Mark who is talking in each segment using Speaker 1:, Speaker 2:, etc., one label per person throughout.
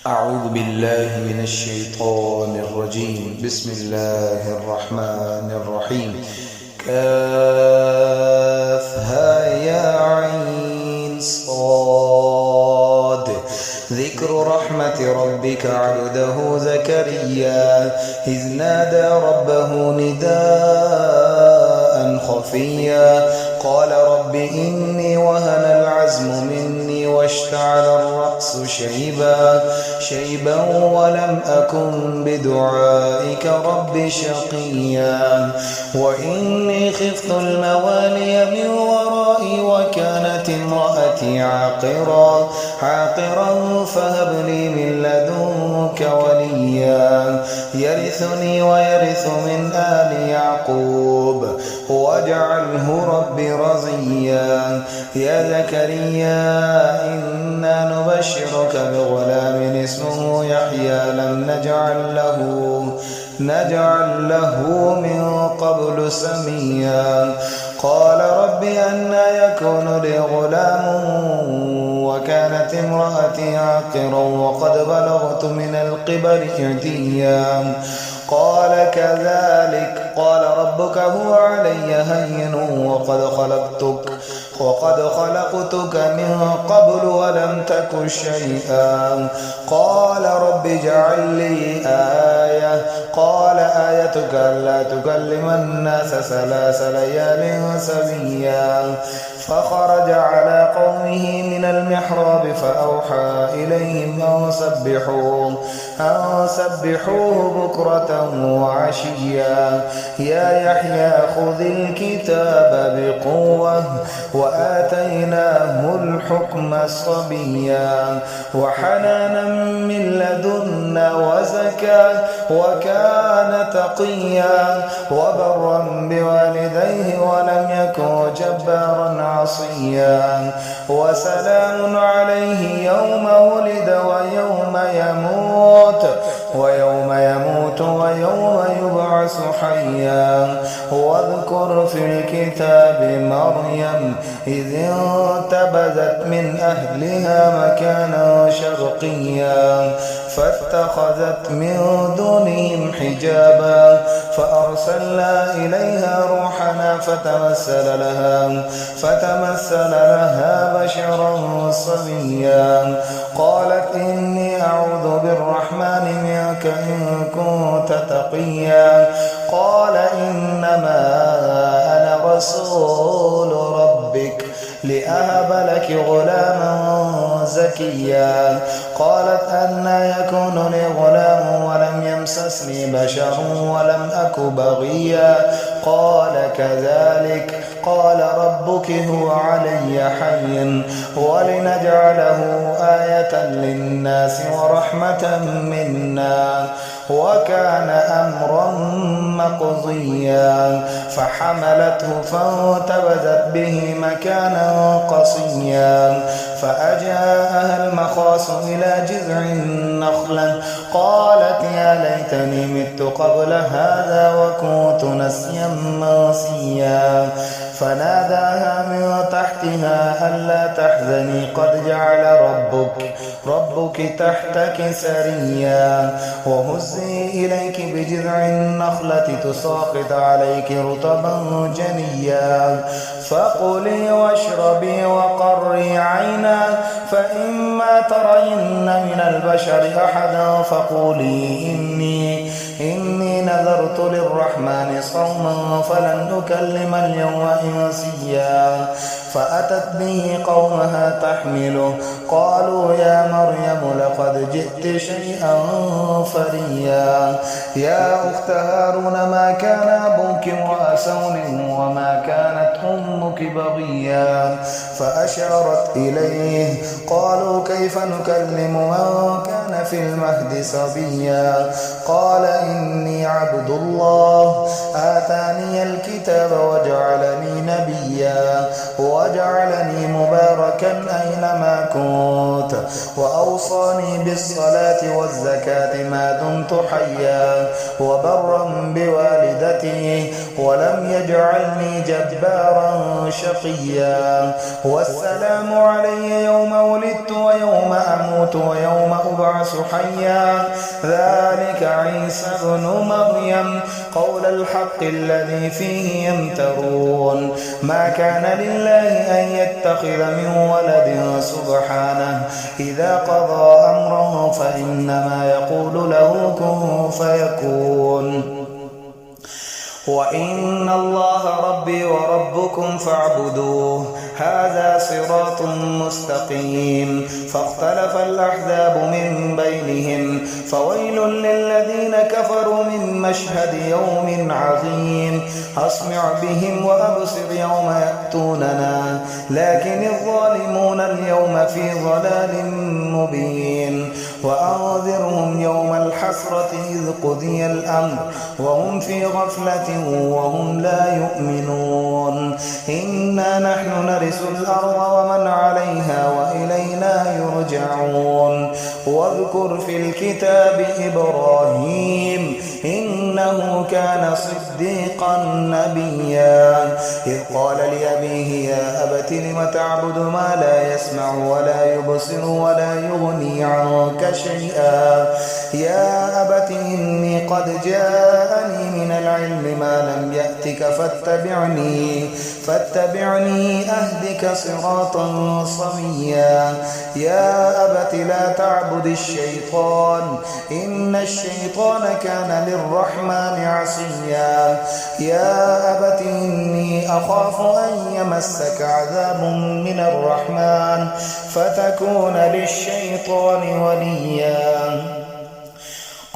Speaker 1: أعوذ بالله من الشيطان الرجيم. بسم الله الرحمن الرحيم. كافها يا عين صاد. ذكر رحمة ربك عبده زكريا إذ نادى ربه نداء خفيا قال رب إني وهن العزم مني واشتعل الرأس شيبا ولم أكن بدعائك رب شقيا وإني خفت الموالي من ورائي وكانت امرأتي عاقرا فهب لي من لدنك وليا يرثني ويرث من آل يعقوب واجعله رب رضيا يا زكريا إنا نبشرك بغلام اسمه يحيى لم نجعل له من قبل سميا قال رب أنى يكون لي غلام وكانت امرأتي عاقرا وقد بلغت من الكبر عتيا قال كذلك قال ربك هو علي هين وقد خلقتك من قبل ولم تك شيئا قال رب اجعل لي آية قال آيتك ألا تكلم الناس 3 ليال سويا فخرج على قومه من المحراب فأوحى إليهم أن سبحوه بكرة وعشيا يا يحيى خذ الكتاب بقوة وآتيناه الحكم صبيا وحنانا من لدنا وزكاة وكان تقيا وبرا بوالديه ولم يكن جبارا عصيا وسلام عليه يوم ولد ويوم يموت ويوم يبعث حيا واذكر في الكتاب مريم إذ انتبذت من أهلها مكانا شرقيا فاتخذت من دونهم حجابا فأرسلنا إليها روحنا فتمثل لها بشرا سويا قالت إني أعوذ بالرحمن منك إن كنت تقيا قال إنما أنا رسول ربك لأهب لك غلاما زكيا قالت أنى يكون لي غلام ولم يمسسني بشر ولم أك بغيا قال كذلك قال ربك هو علي حي ولنجعله آية للناس ورحمة منا وكان أمرا مقضيا فحملته فانتبذت به مكانا قصيا فأجاءها المخاص إلى جذع النخلة قالت يا ليتني مت قبل هذا وكنت نسيا منسيا فناداها من تحتها ألا تحزني قد جعل ربك تحتك سريا وهزي إليك بجذع النخلة تساقط عليك رطبا جنيا فكلي واشربي وقري عينا فإما ترين من البشر أحدا فقولي إني نذرت للرحمن صوما فلن أكلم اليوم إنسيا فأتت به قومها تحمله قالوا يا مريم لقد جئت شيئا فريا يا أخت هارون ما كان أبوك امرأ سوء وما كانت أمك بغيا فأشارت إليه قالوا كيف نكلم من كان في المهد صبيا قال إني عبد الله آتاني الكتاب وجعلني نبيا وجعلني مباركا أينما كنت وأوصاني بالصلاة والزكاة ما دمت حيا وبرا بوالدتي ولم يجعلني جبارا والسلام علي يوم ولدت ويوم أموت ويوم أبعث حيا ذلك عيسى ابن مريم قول الحق الذي فيه يمترون ما كان لله أن يتخذ من ولد سبحانه إذا قضى أمرا فإنما يقول له كن فيكون وإن الله ربي وربكم فاعبدوه هذا صراط مستقيم فاختلف الأحزاب من بينهم فويل للذين كفروا من مشهد يوم عظيم أسمع بهم وأبصر يوم يأتوننا لكن الظالمون اليوم في ضلال مبين وأنذرهم يوم الحسرة إذ قضي الأمر وهم في غفلة وهم لا يؤمنون إنا نحن نرث الأرض ومن عليها وإلينا يرجعون واذكر في الكتاب إبراهيم إنه كان صديقا نبيا إذ قال لأبيه يا أبت لم تعبد ما لا يسمع ولا يبصر ولا يغني عنك شيئا يا أبت إني قد جاءني من العلم ما لم يأتك فاتبعني أهدك صراطا صويا يا أبت لا تعبد الشيطان إن الشيطان كان للرحمن عصيا يا أبت إني أخاف أن يمسك عذاب من الرحمن فتكون للشيطان وليا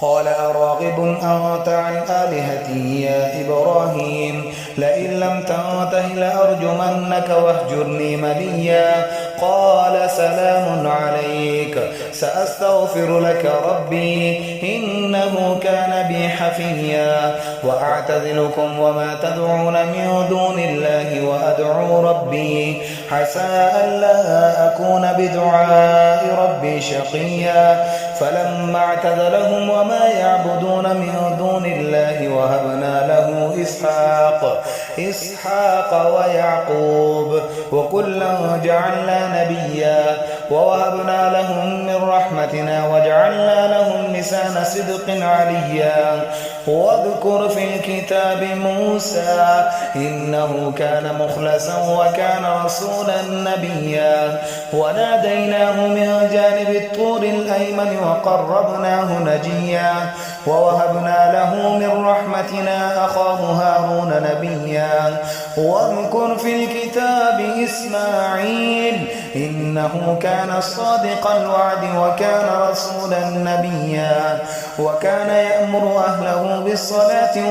Speaker 1: قال أراغب أنت عن آلهتي يا إبراهيم لئن لم تنته لأرجمنك واهجرني مليا قال سلام عليك سأستغفر لك ربي إنه كان بي حفيا وأعتزلكم وما تدعون من دون الله وأدعو ربي عسى ألا أكون بدعاء ربي شقيا فلما اعتزلهم وما يعبدون من دون الله وهبنا له إسحاق ويعقوب وكلا جعلنا نبيا ووهبنا لهم من رحمتنا وجعلنا لهم لسان صدق عليا واذكر في الكتاب موسى إنه كان مخلصا وكان رسولا نبيا وناديناه من جانب الطور الأيمن وقربناه نجيا ووهبنا له من رحمتنا أخاه هارون نبيا واذكر في الكتاب إسماعيل إنه كان صادق الوعد وكان رسولا نبيا وكان يأمر أهله بالصلاة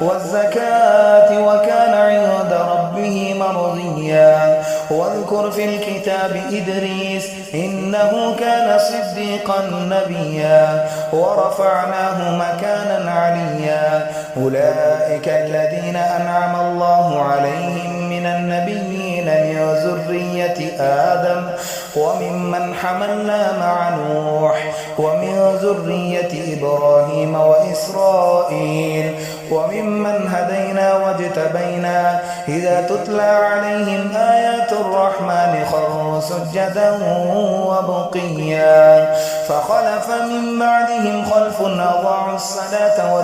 Speaker 1: والزكاة وكان عند ربه مرضيا واذكر في الكتاب إدريس إنه كان صديقا نبيا ورفعناه مكانا عليا أولئك الذين أنعم الله عليهم من النبيين من ذرية آدم وممن حملنا مع نوح ومن ذرية إبراهيم وإسرائيل وممن هدينا واجتبينا إذا تتلى عليهم آيات الرحمن خروا سجدا وبقيا فخلف من بعدهم خلف أضاعوا الصلاة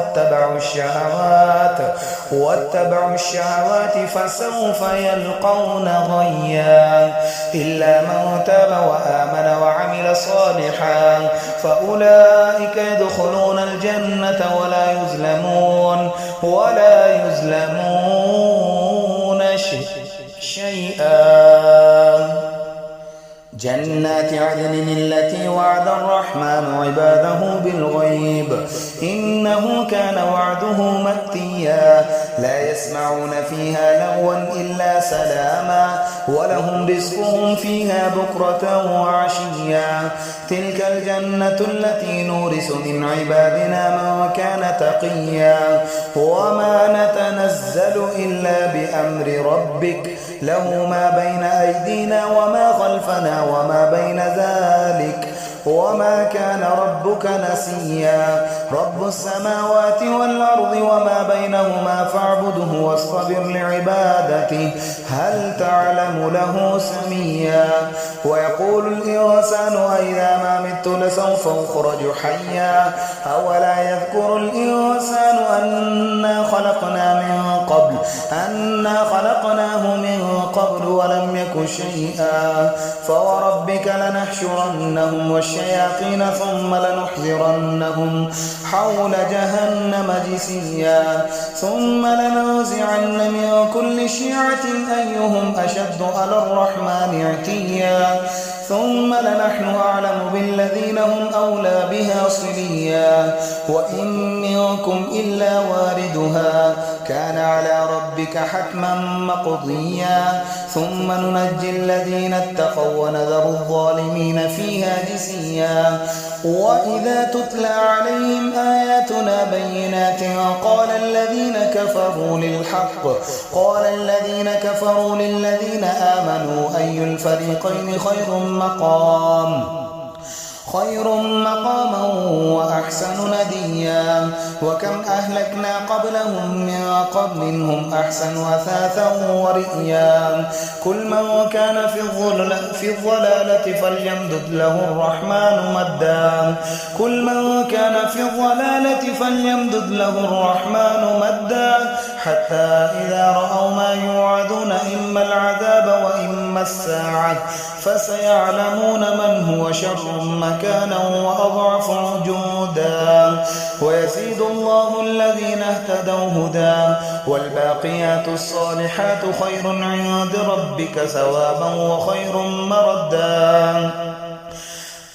Speaker 1: واتبعوا الشهوات فسوف يلقون غيا إلا من تاب وآمن وعمل صالحا فأولئك يدخلون الجنة ولا يظلمون شيئا جنات عدن التي وعد الرحمن عباده بالغيب إنه كان وعده مأتيا لا يسمعون فيها لغوا إلا سلاما ولهم رزقهم فيها بكرة وعشيا تلك الجنة التي نورث من عبادنا من كان تقيا وما نتنزل إلا بأمر ربك له ما بين أيدينا وما خلفنا وما بين ذلك وما كان ربك نسيا رب السماوات والأرض وما بينهما فاعبده واصطبر لعبادته هل تعلم له سميا ويقول الإنسان أإذا ما مت لسوف أخرج حيا أولا يذكر الإنسان أنا خلقناه من قبل ولم يك شيئا فوربك لنحشرنهم والشياطين ثم لنحذرنهم حول جهنم جثيا ثم لننزعن من كل شيعة أيهم أشد على الرحمن عتيا ثم لنحن أعلم بالذين هم أولى بها صليا وإن منكم إلا واردها كان على ربك حتما مقضيا ثم ننجي الذين اتقوا ونذر الظالمين فيها جثيا وإذا تتلى عليهم آياتنا بينات قال الذين كفروا للذين آمنوا أي الفريقين خير مقاما وأحسن نديا وكم أهلكنا قبلهم من قرن هم أحسن أثاثا ورئيا كل من كان في الضلالة فليمدد له الرحمن مدا حتى إذا رأوا ما يوعدون إما العذاب وإما الساعة فسيعلمون من هو شر مكانا وأضعف وجودا ويزيد الله الذين اهتدوا هدى والباقيات الصالحات خير عند ربك ثوابا وخير مردا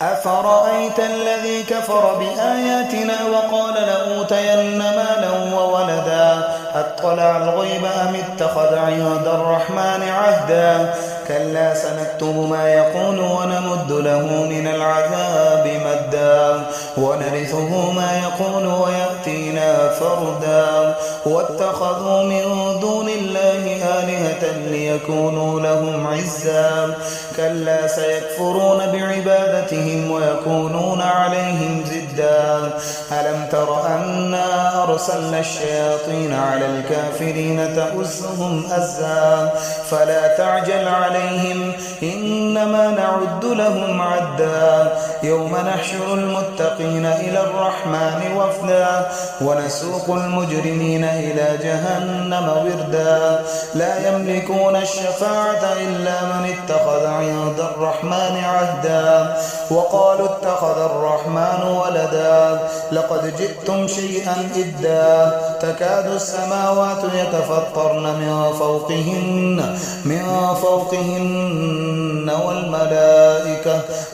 Speaker 1: أفرأيت الذي كفر بآياتنا وقال لأوتين مالا وولدا أطلع الغيب أم اتخذ عند الرحمن عهدا كلا سنكتب ما يقول ونمد له من العذاب مدا ونرثه ما يقول ويأتينا فردا واتخذوا من دون الله آلهة ليكونوا لهم عزا كلا سيكفرون بعبادتهم ويكونون عليهم ضدا ألم تر أنا أرسلنا الشياطين على الكافرين تؤزهم أزا فلا تعجل عليهم إنما نعد لهم عدا يوم نحشر المتقين إلى الرحمن وفدا ونسوق المجرمين إلى جهنم وردا لا يملكون الشفاعة إلا من اتخذ عند الرحمن عهدا وقالوا اتخذ الرحمن ولدا لقد جئتم شيئا إدا تكاد السماوات يتفطرن من فوقهن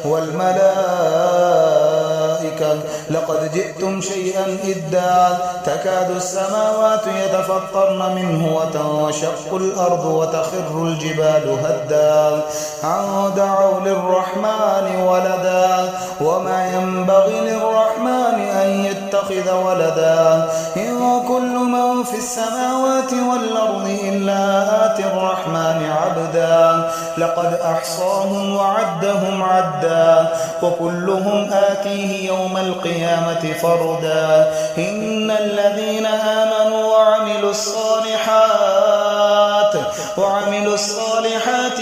Speaker 1: والملائكة لقد جئتم شيئا إدا تكاد السماوات يتفطرن منه وتنشق الأرض وتخر الجبال هدا أن دعوا للرحمن ولدا وما ينبغي للرحمن أن يتخذ ولدا إن كل من في السماوات والأرض إلا آتي الرحمن عبدا لقد أحصاهم وعدهم عدا وكلهم آتيه يوم القيامة فردا إن الذين آمنوا وعملوا الصالحات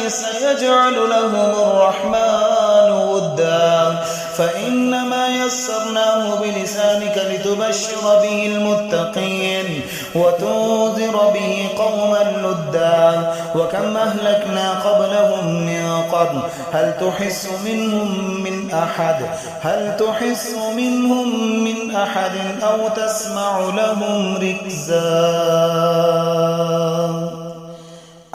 Speaker 1: سيجعل لهم الرحمن ودا فإنما يسرناه بلسانك لتبشر به المتقين وتنذر به قوما لدا وكم أهلكنا قبلهم من قرن هل تحس منهم من أحد أو تسمع لهم ركزا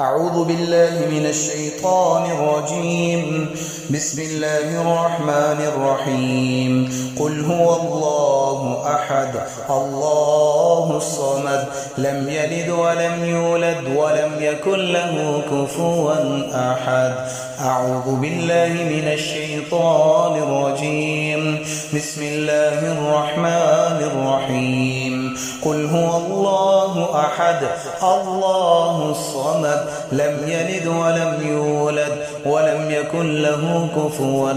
Speaker 1: أعوذ بالله من الشيطان الرجيم بسم الله الرحمن الرحيم قل هو الله أحد الله الصمد لم يلد ولم يولد ولم يكن له كفوا أحد أعوذ بالله من الشيطان الرجيم بسم الله الرحمن الرحيم قل هو الله أحد الله الصمد لم يلد ولم يولد ولم يكن له كفوا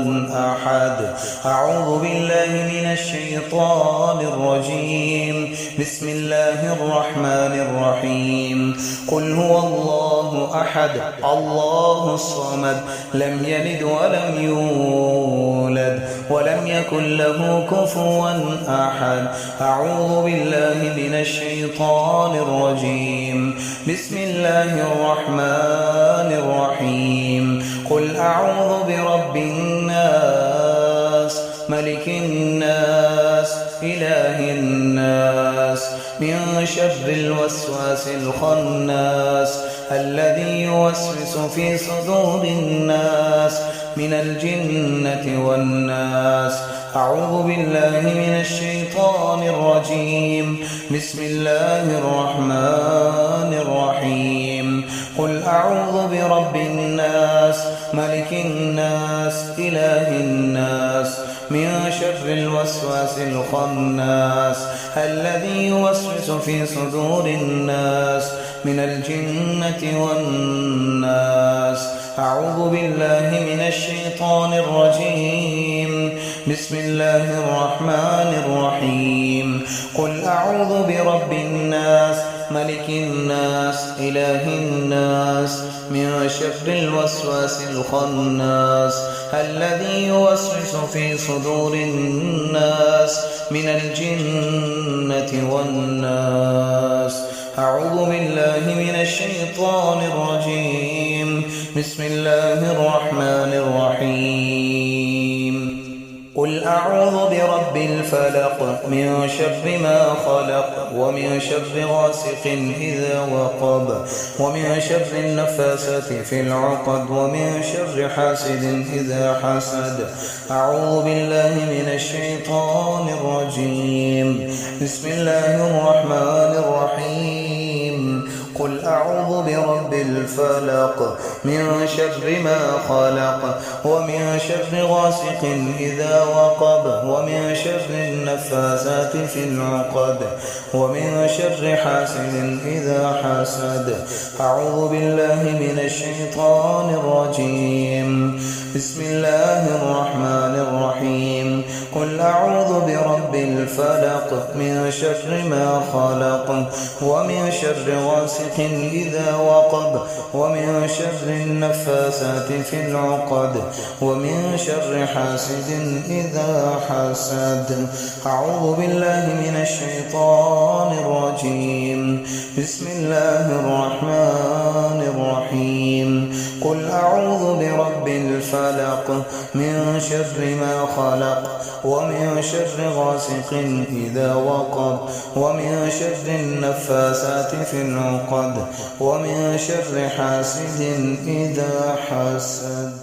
Speaker 1: أحد. أعوذ بالله من الشيطان الرجيم. بسم الله الرحمن الرحيم. قل هو الله أحد الله الصمد لم يلد ولم يولد ولم يكن له كفوا أحد. أعوذ بالله من الشيطان الرجيم. بسم الله الرحمن الرحيم. قل أعوذ برب الناس ملك الناس إله الناس من شر الوسواس الخناس الذي يوسوس في صدور الناس من الجنة والناس. أعوذ بالله من الشيطان الرجيم. بسم الله الرحمن الرحيم. قل أعوذ برب الناس ملك الناس إله الناس من شر الوسواس الخناس الذي يوسوس في صدور الناس من الجنة والناس. أعوذ بالله من الشيطان الرجيم. بسم الله الرحمن الرحيم. قل أعوذ برب الناس ملك الناس إله الناس من شر الوسواس الخناس الذي يوسوس في صدور الناس من الجنة والناس. أعوذ بالله من الشيطان الرجيم. بسم الله الرحمن الرحيم. قل أعوذ برب الفلق من شر ما خلق ومن شر غاسق إذا وقب ومن شر النفاسات في العقد ومن شر حاسد إذا حسد. أعوذ بالله من الشيطان الرجيم. بسم الله الرحمن الرحيم. قل أعوذ برب الفلق من شر ما خلق ومن شر غاسق إذا وقب ومن شر النفاسات في العقد ومن شر حاسد إذا حسد. أعوذ بالله من الشيطان الرجيم. بسم الله الرحمن الرحيم. قل أعوذ برب الفلق من شر ما خلق ومن شر غاسق إذا وقب ومن شر النفاسات في العقد ومن شر حاسد إذا حسد. أعوذ بالله من الشيطان الرجيم. بسم الله الرحمن الرحيم. قل أعوذ برب الفلق من شر ما خلق ومن شر غاسق إذا وقب ومن شر النفاسات في العقد ومن شر حاسد إذا حسد.